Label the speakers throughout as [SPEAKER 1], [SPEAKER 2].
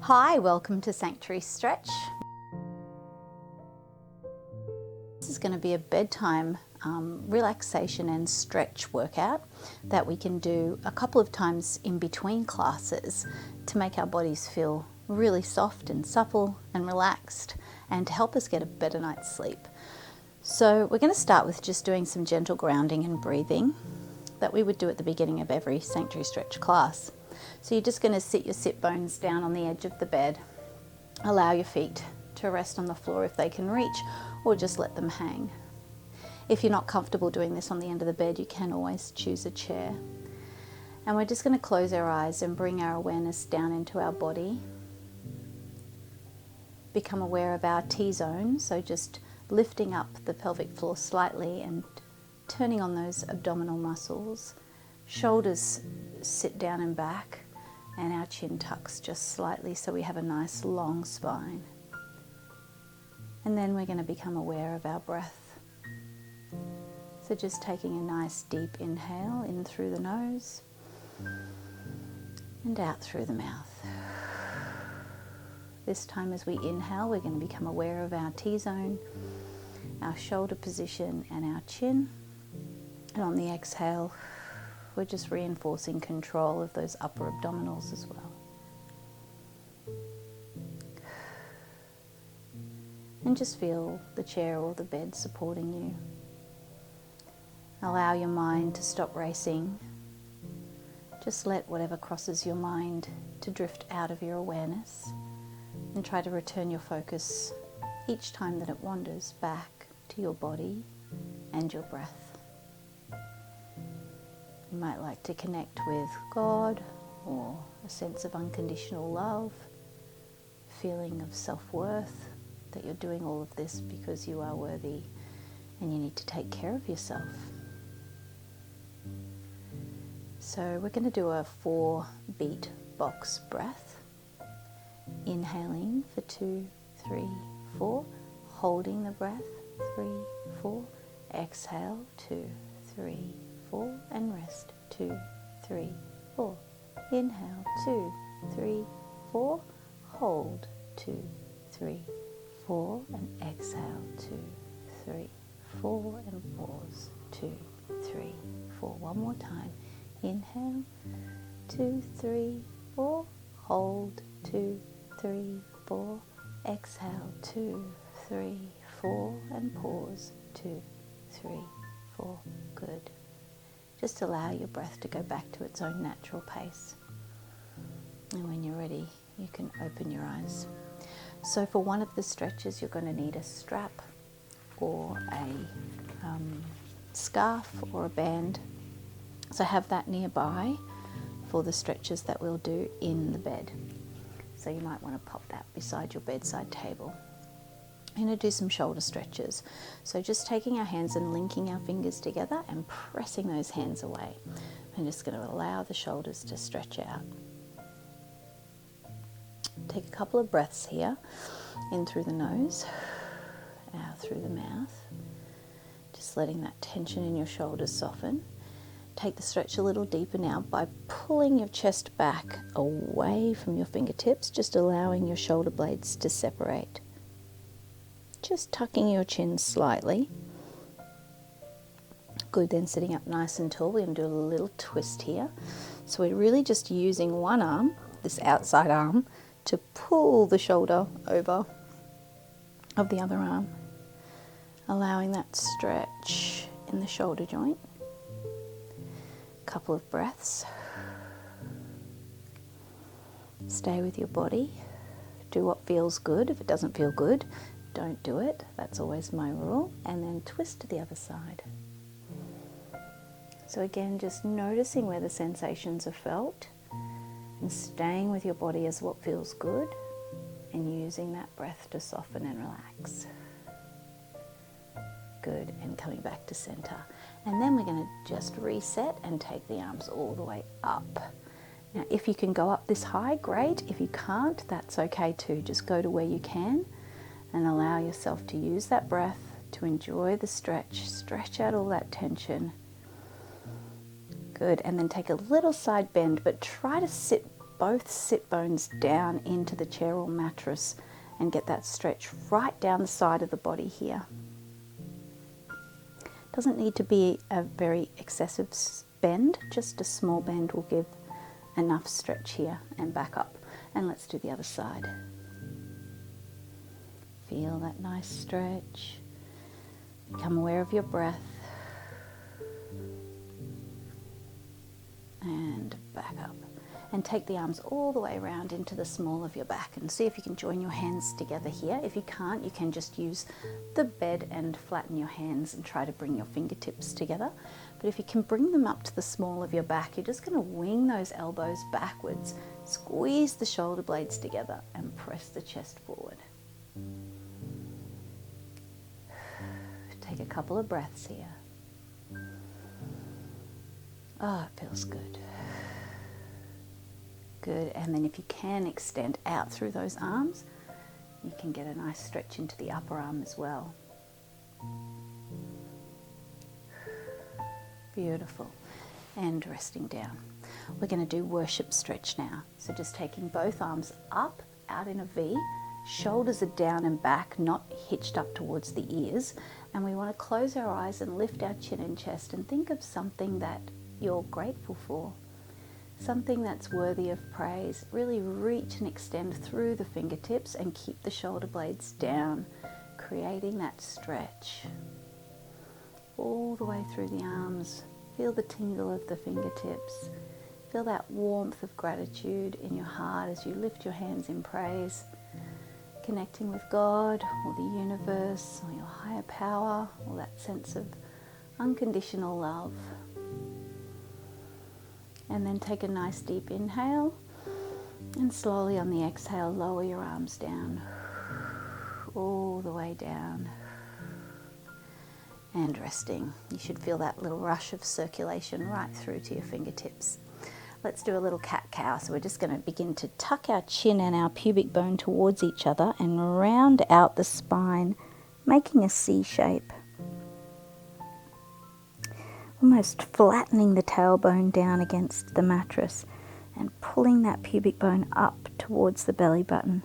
[SPEAKER 1] Hi, welcome to Sanctuary Stretch. This is going to be a bedtime relaxation and stretch workout that we can do a couple of times in between classes to make our bodies feel really soft and supple and relaxed and to help us get a better night's sleep. So we're going to start with just doing some gentle grounding and breathing that we would do at the beginning of every Sanctuary Stretch class. So you're just going to sit your sit bones down on the edge of the bed. Allow your feet to rest on the floor if they can reach, or just let them hang. If you're not comfortable doing this on the end of the bed, you can always choose a chair. And we're just going to close our eyes and bring our awareness down into our body. Become aware of our T-zone, so just lifting up the pelvic floor slightly and turning on those abdominal muscles. Shoulders sit down and back, and our chin tucks just slightly so we have a nice long spine. And then we're going to become aware of our breath. So just taking a nice deep inhale in through the nose and out through the mouth. This time as we inhale, we're going to become aware of our T-zone, our shoulder position and our chin. And on the exhale, we're just reinforcing control of those upper abdominals as well. And just feel the chair or the bed supporting you. Allow your mind to stop racing. Just let whatever crosses your mind to drift out of your awareness, and try to return your focus each time that it wanders back to your body and your breath. You might like to connect with God or a sense of unconditional love, feeling of self-worth, that you're doing all of this because you are worthy and you need to take care of yourself. So we're going to do a 4-beat box breath. Inhaling for 2, 3, 4. Holding the breath, 3, 4. Exhale, 2, 3, 4. And rest, 2, 3, 4. Inhale, 2, 3, 4. Hold, 2, 3, 4. And exhale, 2, 3, 4. And pause, 2, 3, 4. One more time. Inhale, 2, 3, 4. Hold, 2, 3, 4. Exhale, 2, 3, 4. And pause, 2, 3, 4. Good. Just allow your breath to go back to its own natural pace. And when you're ready, you can open your eyes. So for one of the stretches, you're going to need a strap or a scarf or a band. So have that nearby for the stretches that we'll do in the bed. So you might want to pop that beside your bedside table. I'm going to do some shoulder stretches. So just taking our hands and linking our fingers together and pressing those hands away. I'm just going to allow the shoulders to stretch out. Take a couple of breaths here, in through the nose, out through the mouth. Just letting that tension in your shoulders soften. Take the stretch a little deeper now by pulling your chest back away from your fingertips, just allowing your shoulder blades to separate. Just tucking your chin slightly. Good, then sitting up nice and tall. We're going to do a little twist here. So we're really just using one arm, this outside arm, to pull the shoulder over of the other arm. Allowing that stretch in the shoulder joint. Couple of breaths. Stay with your body. Do what feels good. If it doesn't feel good, don't do it. That's always my rule. And then twist to the other side. So again, just noticing where the sensations are felt and staying with your body as what feels good and using that breath to soften and relax. Good, and coming back to center. And then we're going to just reset and take the arms all the way up. Now, if you can go up this high, great. If you can't, that's okay too. Just go to where you can and allow yourself to use that breath to enjoy the stretch. Stretch out all that tension. Good, and then take a little side bend, but try to sit both sit bones down into the chair or mattress and get that stretch right down the side of the body here. Doesn't need to be a very excessive bend, just a small bend will give enough stretch here and back up. And let's do the other side. Feel that nice stretch. Become aware of your breath. And back up. And take the arms all the way around into the small of your back and see if you can join your hands together here. If you can't, you can just use the bed and flatten your hands and try to bring your fingertips together. But if you can bring them up to the small of your back, you're just going to wing those elbows backwards, squeeze the shoulder blades together and press the chest forward. Take a couple of breaths here. Oh, it feels good. Good, and then if you can extend out through those arms, you can get a nice stretch into the upper arm as well. Beautiful. And resting down. We're going to do worship stretch now. So just taking both arms up, out in a V, shoulders are down and back, not hitched up towards the ears, and we want to close our eyes and lift our chin and chest and think of something that you're grateful for. Something that's worthy of praise. Really reach and extend through the fingertips and keep the shoulder blades down, creating that stretch. All the way through the arms. Feel the tingle of the fingertips. Feel that warmth of gratitude in your heart as you lift your hands in praise. Connecting with God or the universe or your higher power or that sense of unconditional love. And then take a nice deep inhale and slowly on the exhale lower your arms down, all the way down and resting. You should feel that little rush of circulation right through to your fingertips. Let's do a little cat-cow. So we're just going to begin to tuck our chin and our pubic bone towards each other and round out the spine, making a C shape. Almost flattening the tailbone down against the mattress and pulling that pubic bone up towards the belly button.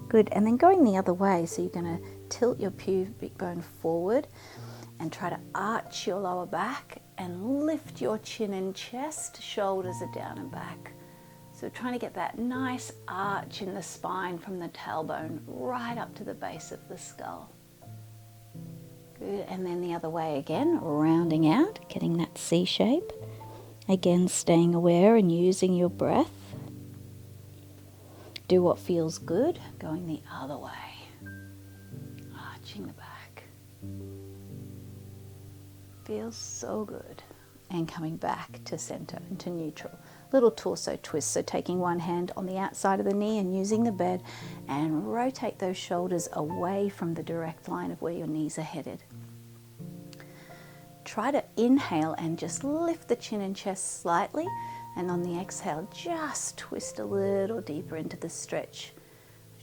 [SPEAKER 1] Good, and then going the other way, so you're going to tilt your pubic bone forward and try to arch your lower back and lift your chin and chest, shoulders are down and back. So trying to get that nice arch in the spine from the tailbone right up to the base of the skull. Good, and then the other way again, rounding out, getting that C shape. Again, staying aware and using your breath. Do what feels good, going the other way. Arching the back. Feels so good. And coming back to center and to neutral. Little torso twist, so taking one hand on the outside of the knee and using the bed and rotate those shoulders away from the direct line of where your knees are headed. Try to inhale and just lift the chin and chest slightly, and on the exhale just twist a little deeper into the stretch.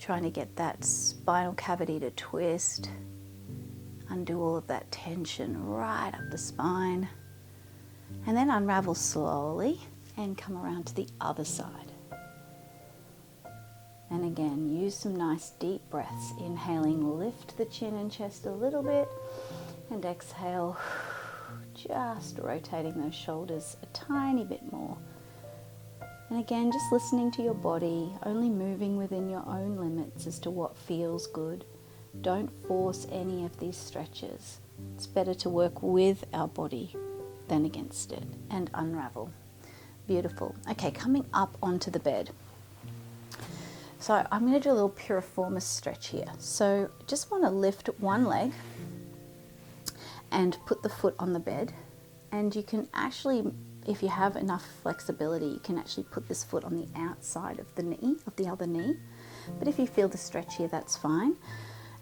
[SPEAKER 1] Trying to get that spinal cavity to twist, undo all of that tension right up the spine, and then unravel slowly and come around to the other side. And again, use some nice deep breaths. Inhaling, lift the chin and chest a little bit, and exhale, just rotating those shoulders a tiny bit more. And again, just listening to your body, only moving within your own limits as to what feels good. Don't force any of these stretches. It's better to work with our body than against it, and unravel. Beautiful. Okay, coming up onto the bed. So I'm going to do a little piriformis stretch here. So just want to lift one leg and put the foot on the bed. And you can actually, if you have enough flexibility, you can actually put this foot on the outside of the knee, of the other knee. But if you feel the stretch here, that's fine.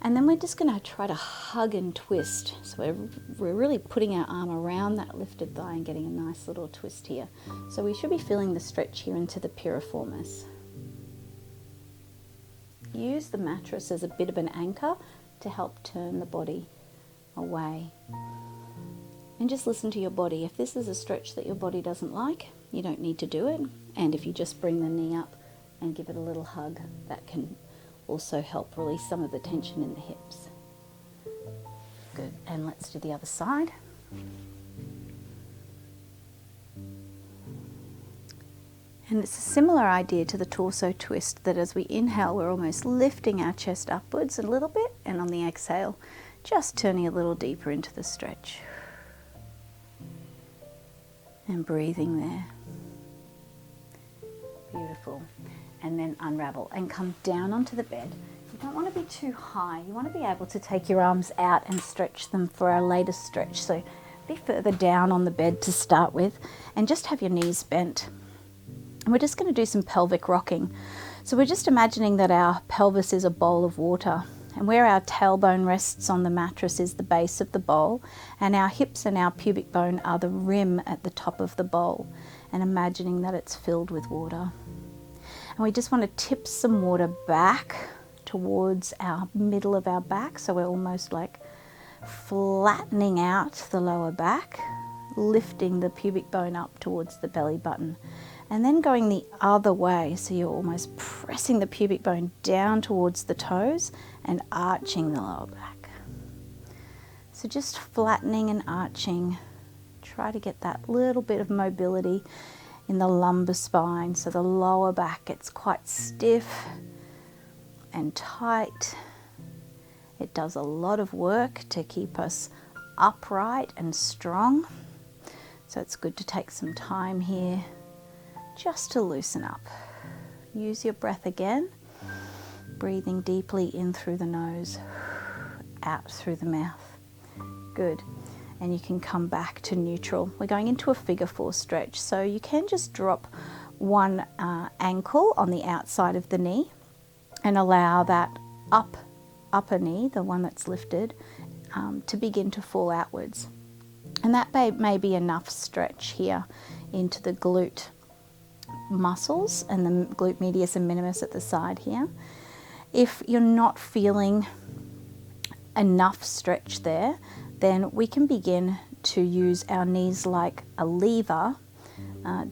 [SPEAKER 1] And then we're just going to try to hug and twist. So we're really putting our arm around that lifted thigh and getting a nice little twist here. So we should be feeling the stretch here into the piriformis. Use the mattress as a bit of an anchor to help turn the body away. And just listen to your body. If this is a stretch that your body doesn't like, you don't need to do it. And if you just bring the knee up and give it a little hug, that can also help release some of the tension in the hips. Good, and let's do the other side. And it's a similar idea to the torso twist, that as we inhale, we're almost lifting our chest upwards a little bit, and on the exhale, just turning a little deeper into the stretch. And breathing there. Beautiful. And then unravel and come down onto the bed. You don't want to be too high. You want to be able to take your arms out and stretch them for our latest stretch. So be further down on the bed to start with, and just have your knees bent. And we're just going to do some pelvic rocking. So we're just imagining that our pelvis is a bowl of water, and where our tailbone rests on the mattress is the base of the bowl, and our hips and our pubic bone are the rim at the top of the bowl, and imagining that it's filled with water. And we just want to tip some water back towards our middle of our back, so we're almost like flattening out the lower back, lifting the pubic bone up towards the belly button. And then going the other way, so you're almost pressing the pubic bone down towards the toes and arching the lower back. So just flattening and arching. Try to get that little bit of mobility in the lumbar spine, so the lower back gets quite stiff and tight. It does a lot of work to keep us upright and strong. So it's good to take some time here just to loosen up. Use your breath again, breathing deeply in through the nose, out through the mouth. Good. And you can come back to neutral. We're going into a figure four stretch, so you can just drop one ankle on the outside of the knee and allow that upper knee, the one that's lifted, to begin to fall outwards. And that may be enough stretch here into the glute muscles and the glute medius and minimus at the side here. If you're not feeling enough stretch there, then we can begin to use our knees like a lever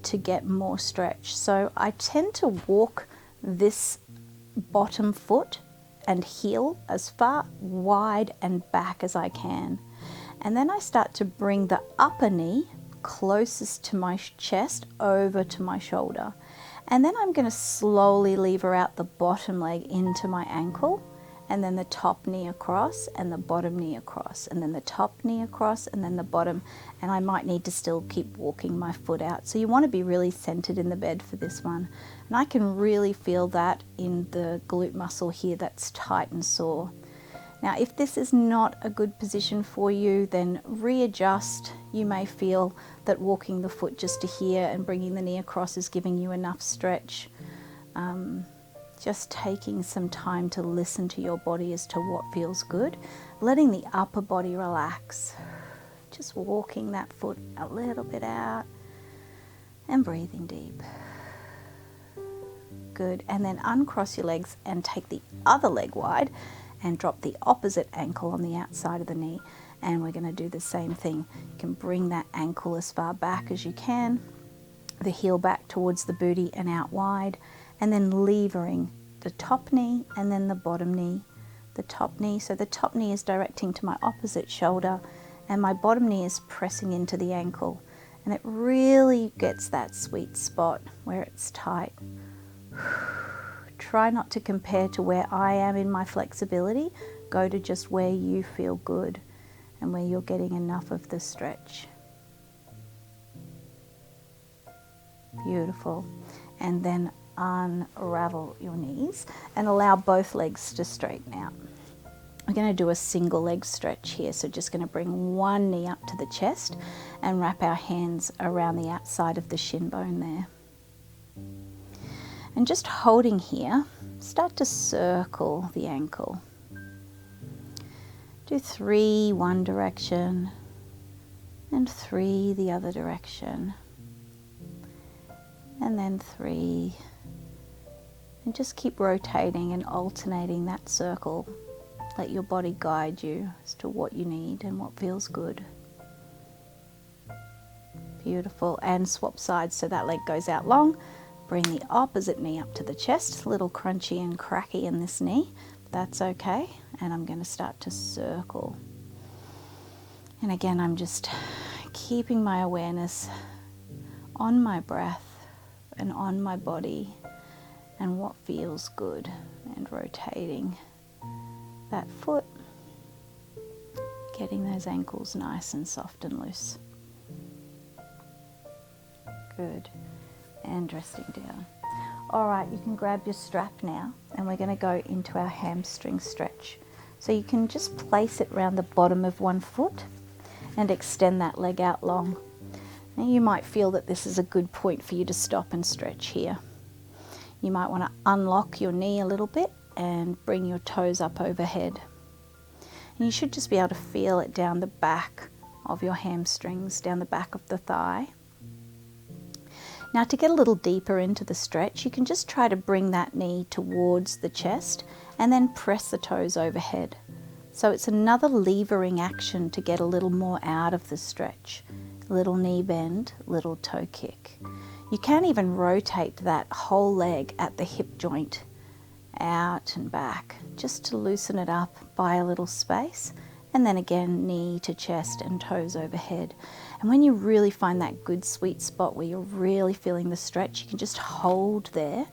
[SPEAKER 1] to get more stretch. So I tend to walk this bottom foot and heel as far wide and back as I can. And then I start to bring the upper knee closest to my chest over to my shoulder. And then I'm going to slowly lever out the bottom leg into my ankle, and then the top knee across and the bottom knee across, and then the top knee across and then the bottom. And I might need to still keep walking my foot out. So you want to be really centered in the bed for this one. And I can really feel that in the glute muscle here that's tight and sore. Now, if this is not a good position for you, then readjust. You may feel that walking the foot just to here and bringing the knee across is giving you enough stretch. Just taking some time to listen to your body as to what feels good. Letting the upper body relax. Just walking that foot a little bit out and breathing deep. Good. And then uncross your legs and take the other leg wide and drop the opposite ankle on the outside of the knee. And we're going to do the same thing. You can bring that ankle as far back as you can, the heel back towards the booty and out wide, and then levering the top knee and then the bottom knee. The top knee, so the top knee is directing to my opposite shoulder and my bottom knee is pressing into the ankle. And it really gets that sweet spot where it's tight. Try not to compare to where I am in my flexibility. Go to just where you feel good and where you're getting enough of the stretch. Beautiful. And then unravel your knees and allow both legs to straighten out. We're going to do a single leg stretch here. So just going to bring one knee up to the chest and wrap our hands around the outside of the shin bone there. And just holding here, start to circle the ankle. Do 3 one direction and 3 the other direction. And then 3. And just keep rotating and alternating that circle. Let your body guide you as to what you need and what feels good. Beautiful. And swap sides so that leg goes out long. Bring the opposite knee up to the chest. A little crunchy and cracky in this knee. That's okay. And I'm going to start to circle. And again, I'm just keeping my awareness on my breath and on my body and what feels good, and rotating that foot, getting those ankles nice and soft and loose. Good. And resting down. All right, you can grab your strap now, and we're going to go into our hamstring stretch. So you can just place it around the bottom of one foot and extend that leg out long. Now you might feel that this is a good point for you to stop and stretch here. You might want to unlock your knee a little bit and bring your toes up overhead. And you should just be able to feel it down the back of your hamstrings, down the back of the thigh. Now to get a little deeper into the stretch, you can just try to bring that knee towards the chest and then press the toes overhead. So it's another levering action to get a little more out of the stretch. Little knee bend, little toe kick. You can even rotate that whole leg at the hip joint out and back just to loosen it up by a little space. And then again, knee to chest and toes overhead. And when you really find that good sweet spot where you're really feeling the stretch, you can just hold there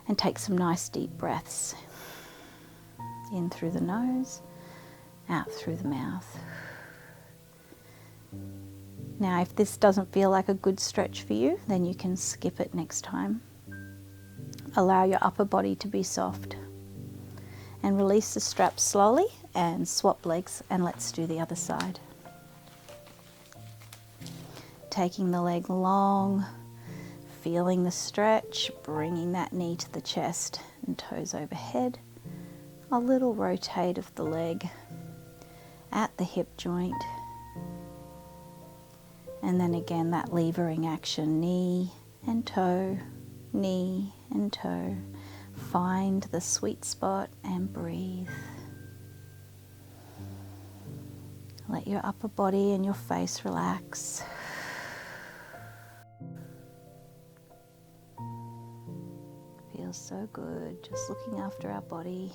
[SPEAKER 1] and take some nice deep breaths. In through the nose, out through the mouth. Now, if this doesn't feel like a good stretch for you, then you can skip it next time. Allow your upper body to be soft. And release the strap slowly and swap legs, and let's do the other side. Taking the leg long, feeling the stretch, bringing that knee to the chest and toes overhead. A little rotate of the leg at the hip joint. And then again, that levering action, knee and toe, knee and toe. Find the sweet spot and breathe. Let your upper body and your face relax. Feels so good, just looking after our body.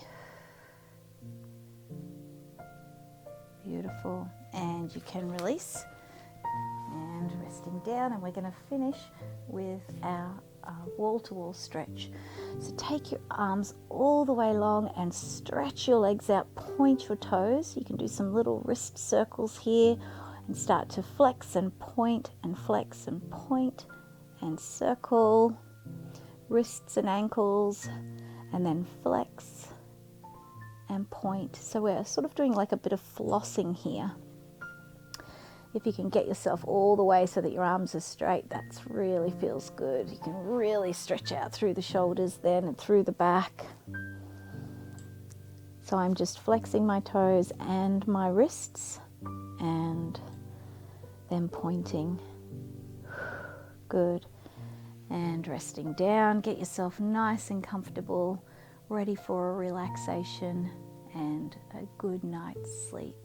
[SPEAKER 1] Beautiful. And you can release. And resting down, and we're going to finish with our wall-to-wall stretch. So take your arms all the way long and stretch your legs out, point your toes. You can do some little wrist circles here and start to flex and point and flex and point and circle, wrists and ankles, and then flex and point. So we're sort of doing like a bit of flossing here. If you can get yourself all the way so that your arms are straight, that really feels good. You can really stretch out through the shoulders then and through the back. So I'm just flexing my toes and my wrists and then pointing. Good. And resting down. Get yourself nice and comfortable, ready for a relaxation and a good night's sleep.